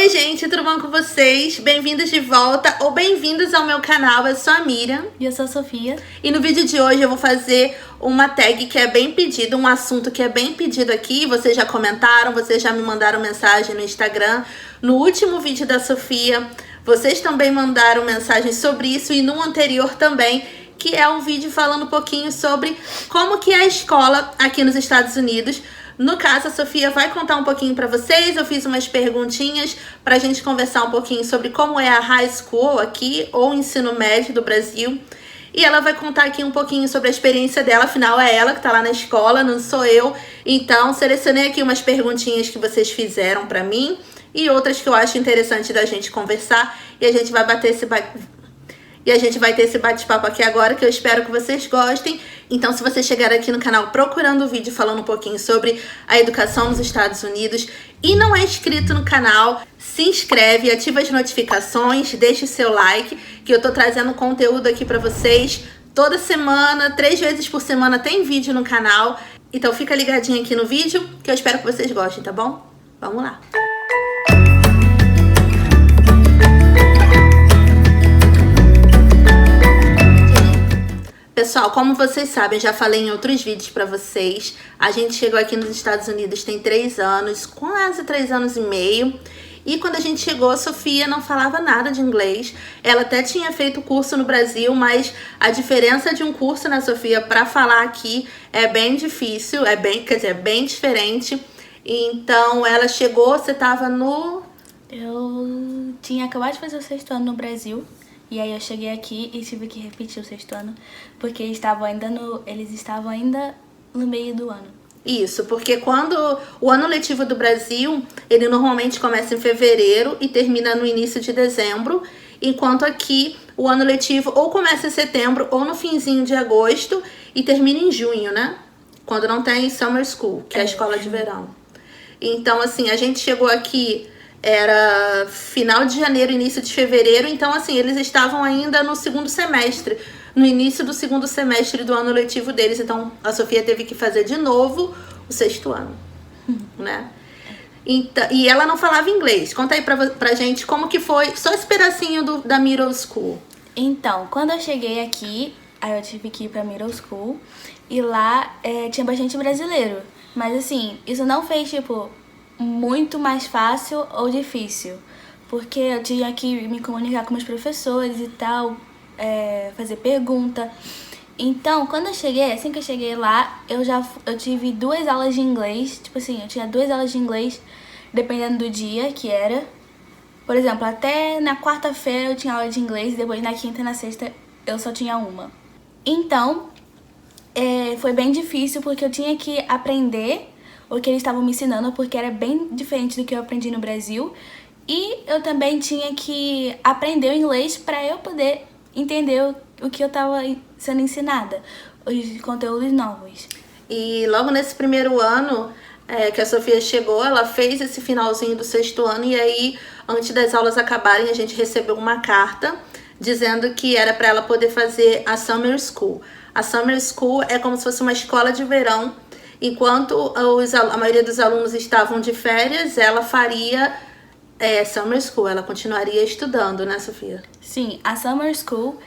Oi gente, tudo bom com vocês? Bem-vindos de volta ou bem-vindos ao meu canal, eu sou a Miriam. E eu sou a Sofia. E no vídeo de hoje eu vou fazer uma tag que é bem pedido, um assunto que é bem pedido aqui. Vocês já comentaram, vocês já me mandaram mensagem no Instagram. No último vídeo da Sofia, vocês também mandaram mensagem sobre isso e no anterior também, que é um vídeo falando um pouquinho sobre como que é a escola aqui nos Estados Unidos. No caso, a Sofia vai contar um pouquinho para vocês. Eu fiz umas perguntinhas para a gente conversar um pouquinho sobre como é a high school aqui, ou ensino médio do Brasil. E ela vai contar aqui um pouquinho sobre a experiência dela, afinal é ela que tá lá na escola, não sou eu. Então, selecionei aqui umas perguntinhas que vocês fizeram para mim e outras que eu acho interessante da gente conversar. E a gente vai bater esse ter esse bate-papo aqui agora, que eu espero que vocês gostem. Então, se você chegar aqui no canal procurando o vídeo falando um pouquinho sobre a educação nos Estados Unidos e não é inscrito no canal, se inscreve, ativa as notificações, deixe o seu like, que eu tô trazendo conteúdo aqui pra vocês toda semana, 3 vezes por semana tem vídeo no canal. Então fica ligadinho aqui no vídeo, que eu espero que vocês gostem, tá bom? Vamos lá! Pessoal, como vocês sabem, já falei em outros vídeos pra vocês, a gente chegou aqui nos Estados Unidos tem 3 anos, quase 3 anos e meio. E quando a gente chegou, a Sofia não falava nada de inglês. Ela até tinha feito curso no Brasil, mas a diferença de um curso, né, Sofia, pra falar aqui é bem difícil, bem diferente. Então, ela chegou, você tava no... Eu tinha acabado de fazer o 6º ano no Brasil. E aí eu cheguei aqui e tive que repetir o 6º ano, porque eles estavam ainda no meio do ano. Isso, porque quando o ano letivo do Brasil, ele normalmente começa em fevereiro e termina no início de dezembro, enquanto aqui o ano letivo ou começa em setembro ou no finzinho de agosto e termina em junho, né? Quando não tem summer school, que é a escola de verão. Então, assim, a gente chegou aqui... Era final de janeiro, início de fevereiro. Então, assim, eles estavam ainda no segundo semestre, no início do segundo semestre do ano letivo deles. Então, a Sofia teve que fazer de novo o 6º ano, né? Então, e ela não falava inglês. Conta aí pra gente como que foi, só esse pedacinho da middle school. Então, quando eu cheguei aqui, aí eu tive que ir pra middle school. E lá tinha bastante brasileiro. Mas, assim, isso não fez, tipo... muito mais fácil ou difícil, porque eu tinha que me comunicar com meus professores e tal, fazer pergunta. Então, quando eu cheguei, assim que eu cheguei lá, eu tive 2 aulas de inglês, tipo assim, eu tinha 2 aulas de inglês, dependendo do dia que era. Por exemplo, até na quarta-feira eu tinha aula de inglês, depois na quinta e na sexta eu só tinha uma. Então, foi bem difícil, porque eu tinha que aprender o que eles estavam me ensinando, porque era bem diferente do que eu aprendi no Brasil. E eu também tinha que aprender o inglês para eu poder entender o que eu estava sendo ensinada, os conteúdos novos. E logo nesse primeiro ano que a Sofia chegou, ela fez esse finalzinho do 6º ano, e aí, antes das aulas acabarem, a gente recebeu uma carta dizendo que era para ela poder fazer a Summer School. A Summer School é como se fosse uma escola de verão. Enquanto a maioria dos alunos estavam de férias, ela faria Summer School, ela continuaria estudando, né, Sofia? Sim, a Summer School,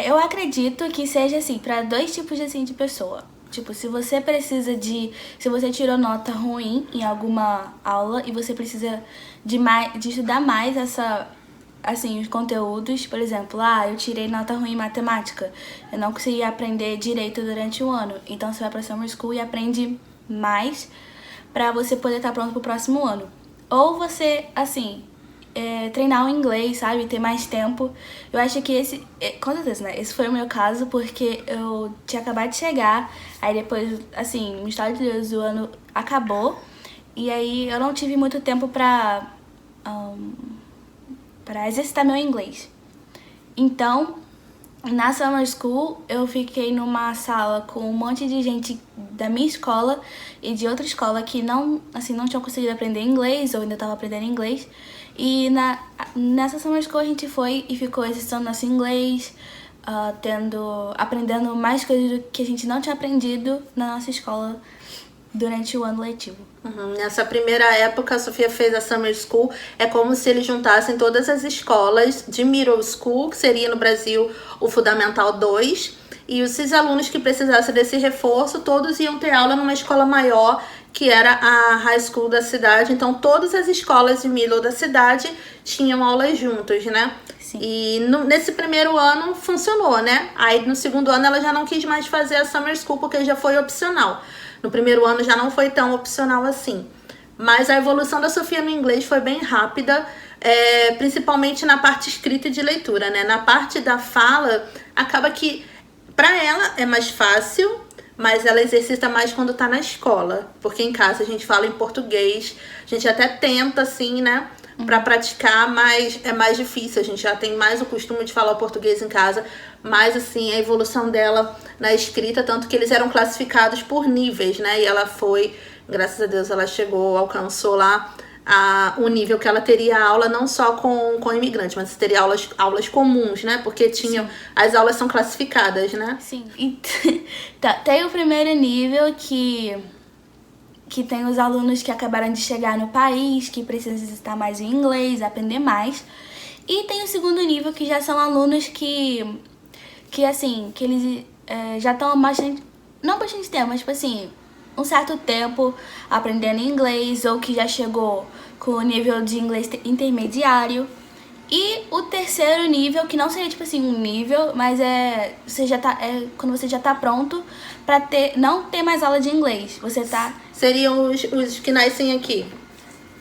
eu acredito que seja assim, para 2 tipos assim, de pessoa. Tipo, se você tirou nota ruim em alguma aula e você precisa de estudar mais os conteúdos, por exemplo, eu tirei nota ruim em matemática, eu não consegui aprender direito durante o ano, então você vai pra Summer School e aprende mais pra você poder estar pronto pro próximo ano. Ou você, assim, treinar o inglês, sabe, ter mais tempo. Eu acho que com certeza, né, esse foi o meu caso, porque eu tinha acabado de chegar, aí depois, assim, no estado de Deus, o ano acabou, e aí eu não tive muito tempo pra exercitar meu inglês. Então, na Summer School, eu fiquei numa sala com um monte de gente da minha escola e de outra escola que não tinham conseguido aprender inglês, ou ainda estava aprendendo inglês. E nessa Summer School a gente foi e ficou exercitando nosso inglês, aprendendo mais coisas do que a gente não tinha aprendido na nossa escola durante o ano letivo. Nessa primeira época, a Sofia fez a Summer School. É como se eles juntassem todas as escolas de Middle School, que seria no Brasil o Fundamental 2. E esses alunos que precisassem desse reforço, todos iam ter aula numa escola maior, que era a High School da cidade. Então, todas as escolas de Middle da cidade tinham aulas juntos, né? Sim. E nesse primeiro ano funcionou, né? Aí no segundo ano ela já não quis mais fazer a Summer School, porque já foi opcional. No primeiro ano já não foi tão opcional assim. Mas a evolução da Sofia no inglês foi bem rápida, principalmente na parte escrita e de leitura, né? Na parte da fala, acaba que para ela é mais fácil, mas ela exercita mais quando tá na escola. Porque em casa a gente fala em português, a gente até tenta, assim, né? Pra praticar, mas é mais difícil. A gente já tem mais o costume de falar o português em casa. Mas, assim, a evolução dela na escrita, tanto que eles eram classificados por níveis, né? E ela foi, graças a Deus, ela chegou, alcançou lá o nível que ela teria aula, não só com imigrantes, mas teria aulas comuns, né? Porque tinham, as aulas são classificadas, né? Sim. Tá, tem o primeiro nível que tem os alunos que acabaram de chegar no país, que precisam estar mais em inglês, aprender mais. E tem o segundo nível, que já são alunos que eles já estão não bastante tempo, mas tipo assim, um certo tempo aprendendo inglês, ou que já chegou com o nível de inglês intermediário. E o terceiro nível, que não seria tipo assim um nível, mas quando você já tá pronto pra não ter mais aula de inglês. Você tá... Seriam os que nascem aqui,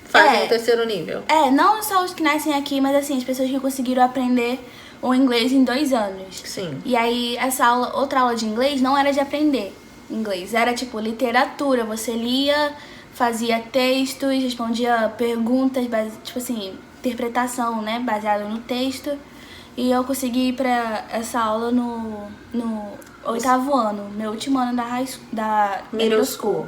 fazem o terceiro nível. Não só os que nascem aqui, mas assim, as pessoas que conseguiram aprender o inglês em 2 anos. Sim. E aí, outra aula de inglês não era de aprender inglês, era tipo literatura. Você lia, fazia textos, respondia perguntas, tipo assim, interpretação, né, baseada no texto. E eu consegui ir pra essa aula no 8º ano, meu último ano da Middle School.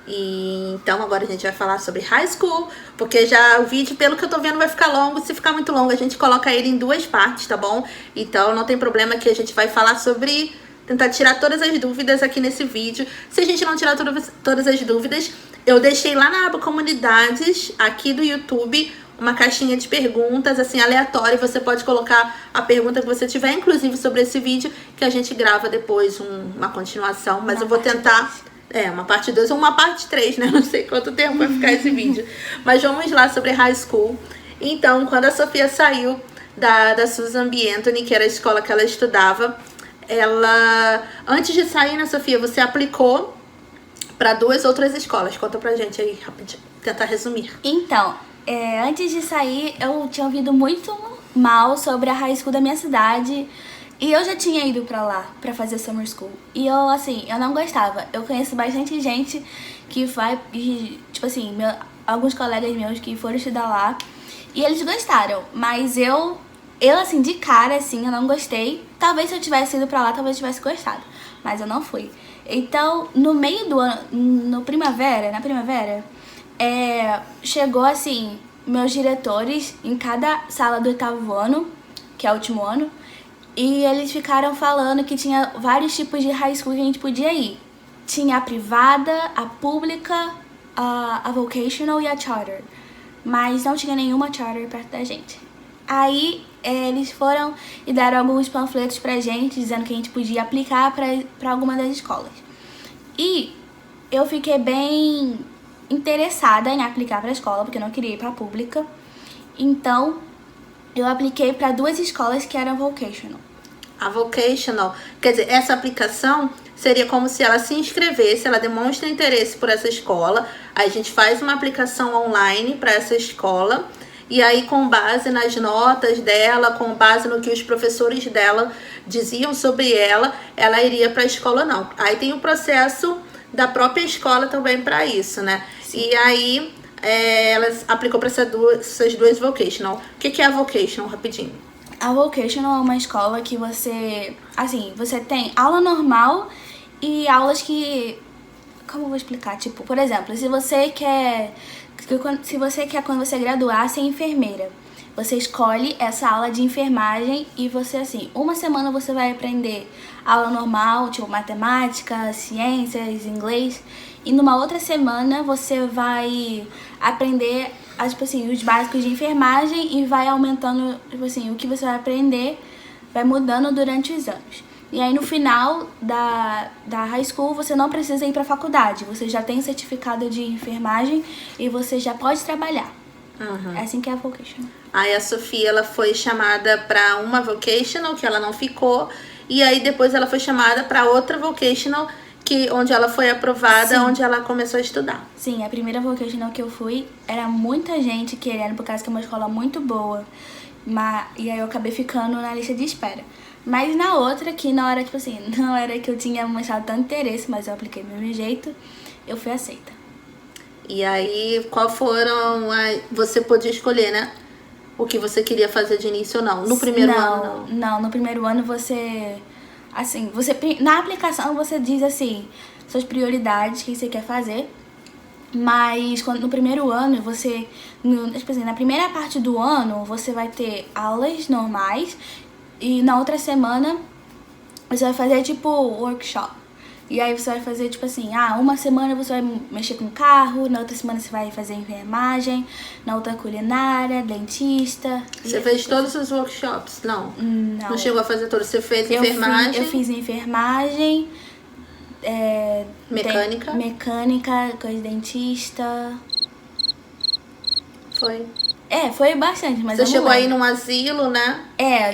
E então agora a gente vai falar sobre High School, porque já o vídeo, pelo que eu tô vendo, vai ficar longo. Se ficar muito longo, a gente coloca ele em 2 partes, tá bom? Então não tem problema que a gente vai falar sobre... tentar tirar todas as dúvidas aqui nesse vídeo. Se a gente não tirar todas as dúvidas, eu deixei lá na aba Comunidades, aqui do YouTube, uma caixinha de perguntas, assim, aleatória. Você pode colocar a pergunta que você tiver, inclusive sobre esse vídeo, que a gente grava depois uma continuação. Mas eu vou tentar... uma parte 2 ou uma parte 3, né? Não sei quanto tempo vai ficar esse vídeo. Mas vamos lá sobre High School. Então, quando a Sofia saiu da Susan B. Anthony, que era a escola que ela estudava, antes de sair, né, Sofia, você aplicou para 2 outras escolas. Conta pra gente aí, rapidinho. Tentar resumir. Então, antes de sair, eu tinha ouvido muito mal sobre a High School da minha cidade. E eu já tinha ido pra lá, pra fazer Summer School. E eu, assim, eu não gostava. Eu conheço bastante gente que vai, tipo assim, alguns colegas meus que foram estudar lá. E eles gostaram, mas eu assim, de cara, assim, eu não gostei. Talvez se eu tivesse ido pra lá, talvez eu tivesse gostado. Mas eu não fui. Então, no meio do ano, na primavera, chegou, assim, meus diretores em cada sala do 8º ano, que é o último ano. E eles ficaram falando que tinha vários tipos de high school que a gente podia ir. Tinha a privada, a pública, a vocational e a charter. Mas não tinha nenhuma charter perto da gente. Aí eles foram e deram alguns panfletos pra gente, dizendo que a gente podia aplicar pra alguma das escolas. E eu fiquei bem interessada em aplicar pra escola, porque eu não queria ir pra pública. Então, eu apliquei para 2 escolas que eram vocational. A vocational, quer dizer, essa aplicação seria como se ela se inscrevesse, ela demonstra interesse por essa escola, aí a gente faz uma aplicação online para essa escola, e aí com base nas notas dela, com base no que os professores dela diziam sobre ela iria para a escola ou não. Aí tem o processo da própria escola também para isso, né? Sim. E aí ela aplicou para essas duas vocational. O que é a vocational, rapidinho? A vocational é uma escola que você tem aula normal e aulas que... Como eu vou explicar? Tipo, por exemplo, se você quer quando você graduar ser enfermeira, você escolhe essa aula de enfermagem e você, assim, uma semana você vai aprender aula normal, tipo matemática, ciências, inglês, E numa outra semana você vai aprender, tipo assim, os básicos de enfermagem e vai aumentando, tipo assim, o que você vai aprender vai mudando durante os anos. E aí no final da high school você não precisa ir pra faculdade, você já tem certificado de enfermagem e você já pode trabalhar. É assim que é a vocational. Aí a Sofia, ela foi chamada para uma vocational, que ela não ficou, e aí depois ela foi chamada para outra vocational, onde ela foi aprovada, onde ela começou a estudar. Sim, a primeira vocational que eu fui, era muita gente querendo, por causa que é uma escola muito boa, e aí eu acabei ficando na lista de espera. Mas na outra, que na hora, tipo assim, não era que eu tinha mostrado tanto interesse, mas eu apliquei do mesmo jeito, eu fui aceita. E aí, qual foram... Você podia escolher, né? O que você queria fazer de início ou não? No primeiro ano, não? Não, no primeiro ano você... Assim, na aplicação você diz assim, suas prioridades, o que você quer fazer. Mas no primeiro ano, você... Tipo assim, na primeira parte do ano, você vai ter aulas normais. E na outra semana, você vai fazer tipo workshop. E aí você vai fazer tipo assim, uma semana você vai mexer com carro, na outra semana você vai fazer enfermagem, na outra culinária, dentista. Você fez todos os workshops? Não. Não chegou a fazer todos. Você fez enfermagem? Eu fiz enfermagem, mecânica. Mecânica, coisa de dentista. Foi. Foi bastante, mas você chegou aí num asilo, né?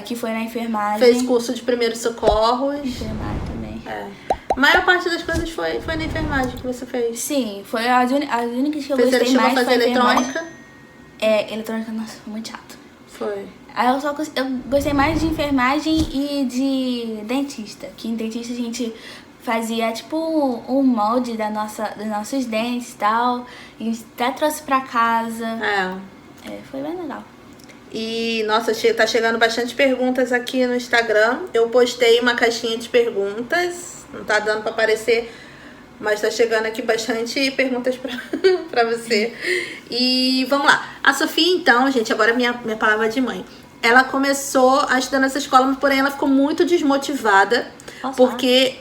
Que foi na enfermagem. Fez curso de primeiros socorros. Enfermagem também. A maior parte das coisas foi na enfermagem que você fez. Sim, foi as únicas que eu gostei mais. Você chegou a fazer eletrônica? Eletrônica, nossa, foi muito chato. Foi. Aí eu gostei mais de enfermagem e de dentista. Que em dentista a gente fazia tipo um molde dos nossos dentes e tal. E a gente até trouxe pra casa. Foi bem legal. E, nossa, tá chegando bastante perguntas aqui no Instagram. Eu postei uma caixinha de perguntas. Não tá dando pra aparecer, mas tá chegando aqui bastante perguntas pra você. E vamos lá. A Sofia, então, gente, agora é minha palavra de mãe. Ela começou a estudar nessa escola, porém ela ficou muito desmotivada. Posso porque...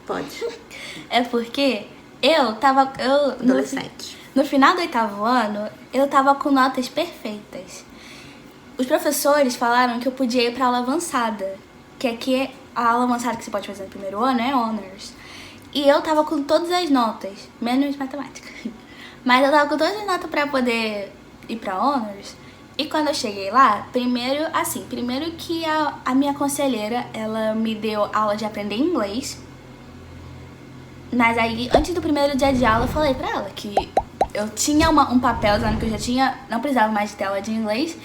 Pode. É porque eu tava... Adolescente. No final do 8º ano, eu tava com notas perfeitas. Os professores falaram que eu podia ir pra aula avançada. Que aqui, a aula avançada que você pode fazer no primeiro ano é Honors. E eu tava com todas as notas, menos matemática. Mas eu tava com todas as notas pra poder ir pra Honors. E quando eu cheguei lá, primeiro que a minha conselheira, ela me deu aula de aprender inglês. Mas aí, antes do primeiro dia de aula, eu falei pra ela que eu tinha um papel dizendo que eu já não precisava mais de ter aula de inglês.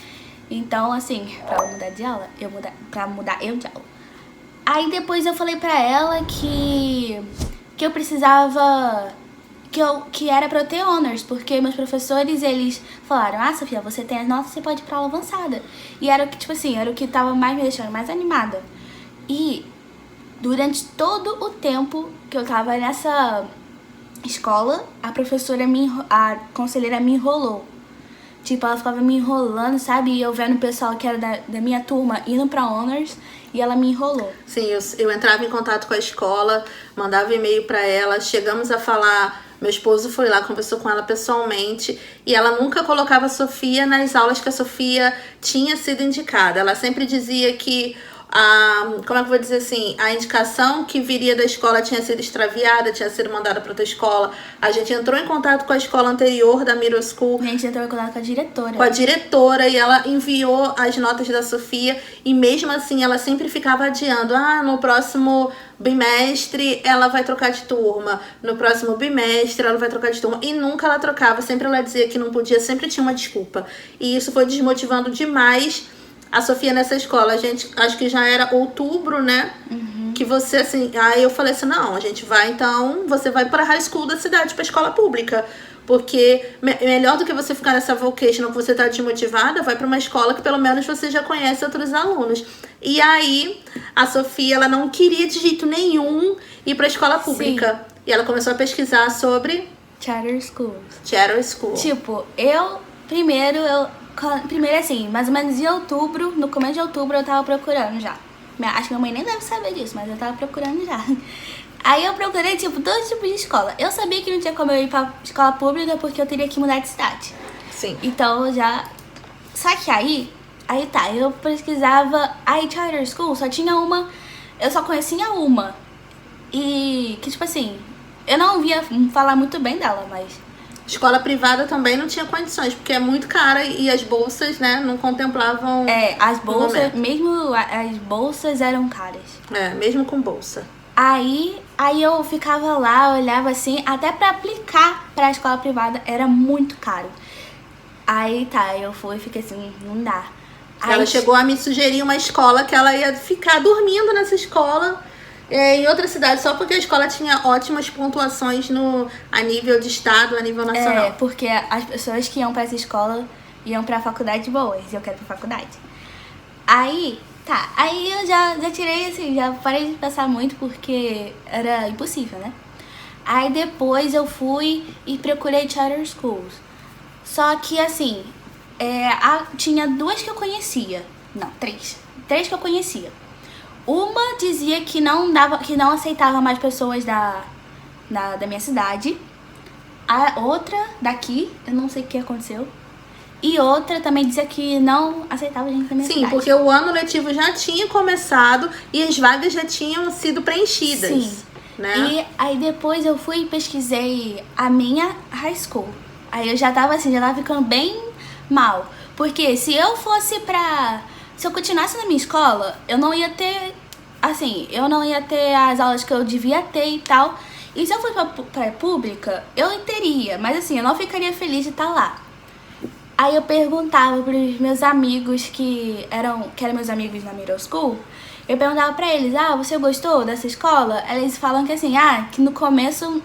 Então, assim, pra eu mudar de aula, pra mudar eu de aula. Aí depois eu falei pra ela que eu precisava, que era pra eu ter honors, porque meus professores, eles falaram, Sofia, você tem as notas, você pode ir pra aula avançada. E era o que, tipo assim, era o que tava mais me deixando mais animada. E durante todo o tempo que eu tava nessa escola, a conselheira me enrolou. Tipo, ela ficava me enrolando, sabe? E eu vendo o pessoal que era da minha turma indo pra Honors e ela me enrolou. Sim, eu entrava em contato com a escola, mandava e-mail pra ela, chegamos a falar, meu esposo foi lá, conversou com ela pessoalmente e ela nunca colocava a Sofia nas aulas que a Sofia tinha sido indicada. Ela sempre dizia que como é que eu vou dizer assim, a indicação que viria da escola tinha sido extraviada, tinha sido mandada para outra escola. A gente entrou em contato com a escola anterior da Middle School. A gente entrou em contato com a diretora. Com a diretora, e ela enviou as notas da Sofia, e mesmo assim ela sempre ficava adiando. No próximo bimestre ela vai trocar de turma, no próximo bimestre ela vai trocar de turma, e nunca ela trocava, sempre ela dizia que não podia, sempre tinha uma desculpa. E isso foi desmotivando demais a Sofia nessa escola. A gente, acho que já era outubro, né? Que você, assim... Aí eu falei assim, não, a gente vai, então... Você vai pra high school da cidade, pra escola pública. Porque melhor do que você ficar nessa vocational que você tá desmotivada, vai pra uma escola que pelo menos você já conhece outros alunos. E aí, a Sofia, ela não queria de jeito nenhum ir pra escola pública. Sim. E ela começou a pesquisar sobre... Charter schools. Charter school. Tipo, Primeiro, assim, mais ou menos em outubro, no começo de outubro eu tava procurando já. Acho que minha mãe nem deve saber disso, mas eu tava procurando já. Aí eu procurei, tipo, dois tipos de escola. Eu sabia que não tinha como eu ir pra escola pública porque eu teria que mudar de cidade. Sim. Então eu já... Só que aí tá, eu pesquisava, aí charter school só tinha uma, eu só conhecia uma. E que, tipo assim, eu não via falar muito bem dela, mas... Escola privada também não tinha condições, porque é muito cara e as bolsas, né, não contemplavam... as bolsas, mesmo as bolsas eram caras. Mesmo com bolsa. Aí eu ficava lá, olhava assim, até pra aplicar pra escola privada era muito caro. Aí tá, eu fui e fiquei assim, não dá. Aí, ela chegou a me sugerir uma escola que ela ia ficar dormindo nessa escola em outra cidade, só porque a escola tinha ótimas pontuações a nível de estado, a nível nacional. Porque as pessoas que iam pra essa escola iam pra faculdade boas, e eu quero pra faculdade. Aí, tá, aí eu já tirei assim, já parei de pensar muito porque era impossível, né? Aí depois eu fui e procurei charter schools. Só que assim, tinha duas que eu conhecia. Não, três. Três que eu conhecia. Uma dizia que não aceitava mais pessoas da minha cidade. A outra daqui, eu não sei o que aconteceu. E outra também dizia que não aceitava gente da minha cidade. Sim, porque o ano letivo já tinha começado e as vagas já tinham sido preenchidas. Sim. Né? E aí depois eu fui e pesquisei a minha high school. Aí eu já tava ficando bem mal. Porque se eu continuasse na minha escola, eu não ia ter, assim, as aulas que eu devia ter e tal. E se eu fosse pra pública, eu teria, mas assim, eu não ficaria feliz de estar lá. Aí eu perguntava pros meus amigos que eram meus amigos na middle school, eu perguntava pra eles, você gostou dessa escola? Eles falam que assim, que no começo,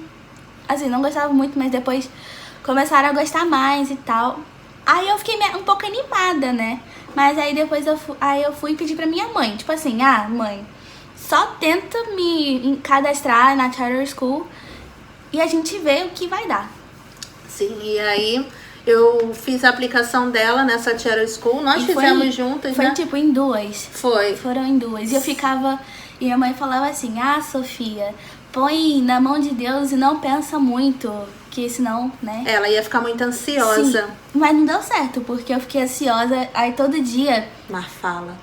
assim, não gostavam muito, mas depois começaram a gostar mais e tal. Aí eu fiquei um pouco animada, né? Mas aí depois eu fui pedir pra minha mãe. Tipo assim, mãe, só tenta me cadastrar na charter school e a gente vê o que vai dar. Sim, e aí eu fiz a aplicação dela nessa charter school. Nós fizemos juntas, foi né? Tipo em duas. Foi. Foram em duas. E eu ficava... E a mãe falava assim, Sofia, põe na mão de Deus e não pensa muito, que senão, né? Ela ia ficar muito ansiosa. Sim, mas não deu certo, porque eu fiquei ansiosa, aí todo dia... Mas fala.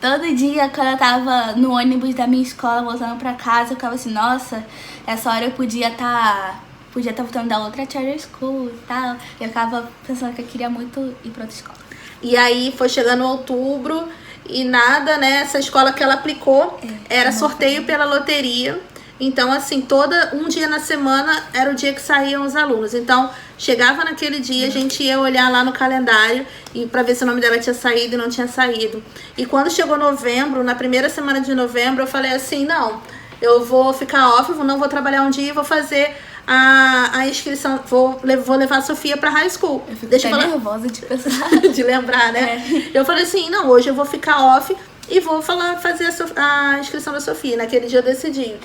Todo dia, quando eu tava no ônibus da minha escola, voltando pra casa, eu ficava assim, nossa, essa hora eu podia estar voltando da outra charter school e tal. Eu ficava pensando que eu queria muito ir pra outra escola. E aí foi chegando outubro e nada, né? Essa escola que ela aplicou era sorteio pela loteria. Então, assim, um dia na semana era o dia que saíam os alunos. Então, chegava naquele dia, a gente ia olhar lá no calendário pra ver se o nome dela tinha saído e não tinha saído. E quando chegou novembro, na primeira semana de novembro, eu falei assim, não, eu vou ficar off, não vou trabalhar um dia e vou fazer a inscrição, vou levar a Sofia pra high school. Eu fico até nervosa de pensar. De lembrar, né? Eu falei assim, não, hoje eu vou ficar off e vou fazer a inscrição da Sofia. Naquele dia eu decidi.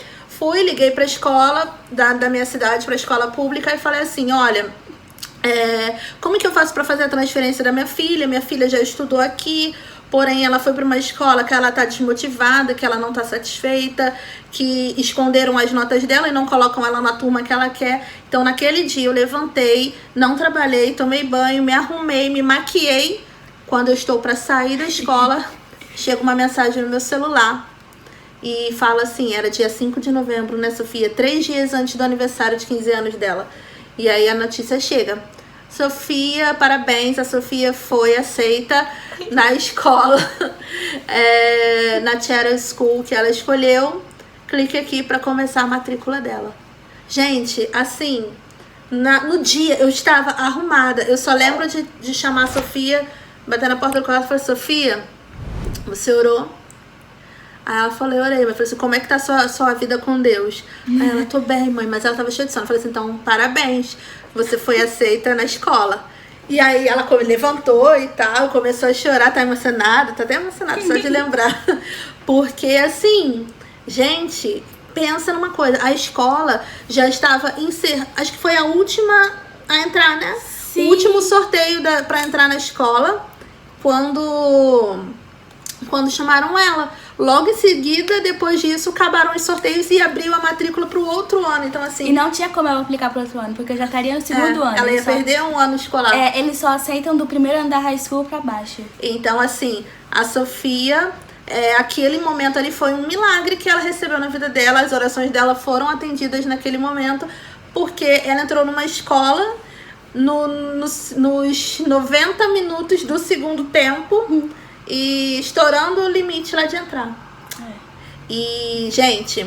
Liguei pra escola da minha cidade, pra escola pública e falei assim, olha, como que eu faço pra fazer a transferência da minha filha? Minha filha já estudou aqui, porém ela foi pra uma escola que ela tá desmotivada, que ela não tá satisfeita, que esconderam as notas dela e não colocam ela na turma que ela quer. Então naquele dia eu levantei, não trabalhei, tomei banho, me arrumei, me maquiei. Quando eu estou pra sair da escola, chega uma mensagem no meu celular. E fala assim, era dia 5 de novembro, né, Sofia? 3 dias antes do aniversário de 15 anos dela. E aí a notícia chega. Sofia, parabéns, a Sofia foi aceita na escola, na charter school que ela escolheu. Clique aqui para começar a matrícula dela. Gente, assim, no dia eu estava arrumada. Eu só lembro de chamar a Sofia, bater na porta do quarto e falar, Sofia, você orou? Aí ela falou, eu orei. Eu falei assim, como é que tá a sua vida com Deus? Aí ela, tô bem, mãe, mas ela tava cheia de sono. Eu falei assim, então, parabéns, você foi aceita na escola. E aí ela levantou e tal, começou a chorar, tá emocionada, tá até emocionada só de lembrar. Porque assim, gente, pensa numa coisa, a escola já estava acho que foi a última a entrar, né? Sim. O último sorteio pra entrar na escola, quando chamaram ela. Logo em seguida, depois disso, acabaram os sorteios e abriu a matrícula pro outro ano. Então, assim... E não tinha como ela aplicar pro outro ano, porque eu já estaria no segundo ano. Ela ia perder um ano escolar. Eles só aceitam do primeiro ano da high school pra baixo. Então, assim, a Sofia, aquele momento ali foi um milagre que ela recebeu na vida dela. As orações dela foram atendidas naquele momento, porque ela entrou numa escola nos 90 minutos do segundo tempo e estourando o limite lá de entrar. E, gente,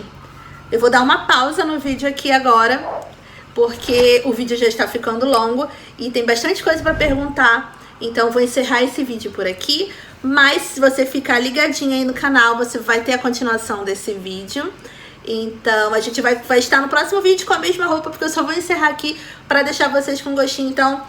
eu vou dar uma pausa no vídeo aqui agora, porque o vídeo já está ficando longo e tem bastante coisa para perguntar. Então, vou encerrar esse vídeo por aqui. Mas, se você ficar ligadinho aí no canal, você vai ter a continuação desse vídeo. Então, a gente vai estar no próximo vídeo com a mesma roupa, porque eu só vou encerrar aqui para deixar vocês com gostinho. Então,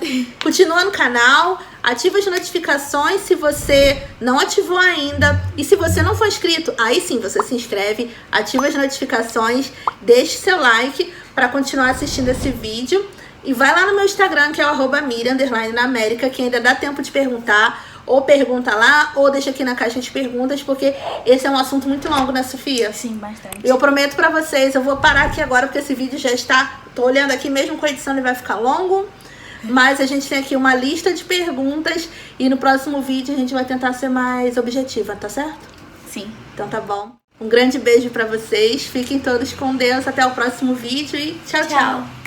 continua no canal, ativa as notificações se você não ativou ainda. E se você não for inscrito, aí sim, você se inscreve, ativa as notificações, deixe seu like para continuar assistindo esse vídeo. E vai lá no meu Instagram, que é o @Miriam_na_América, que ainda dá tempo de perguntar. Ou pergunta lá, ou deixa aqui na caixa de perguntas, porque esse é um assunto muito longo, né, Sofia? Sim, bastante. Eu prometo pra vocês, eu vou parar aqui agora, porque esse vídeo já está... Tô olhando aqui, mesmo com a edição ele vai ficar longo. Mas a gente tem aqui uma lista de perguntas e no próximo vídeo a gente vai tentar ser mais objetiva, tá certo? Sim. Então tá bom. Um grande beijo pra vocês, fiquem todos com Deus, até o próximo vídeo e tchau, tchau.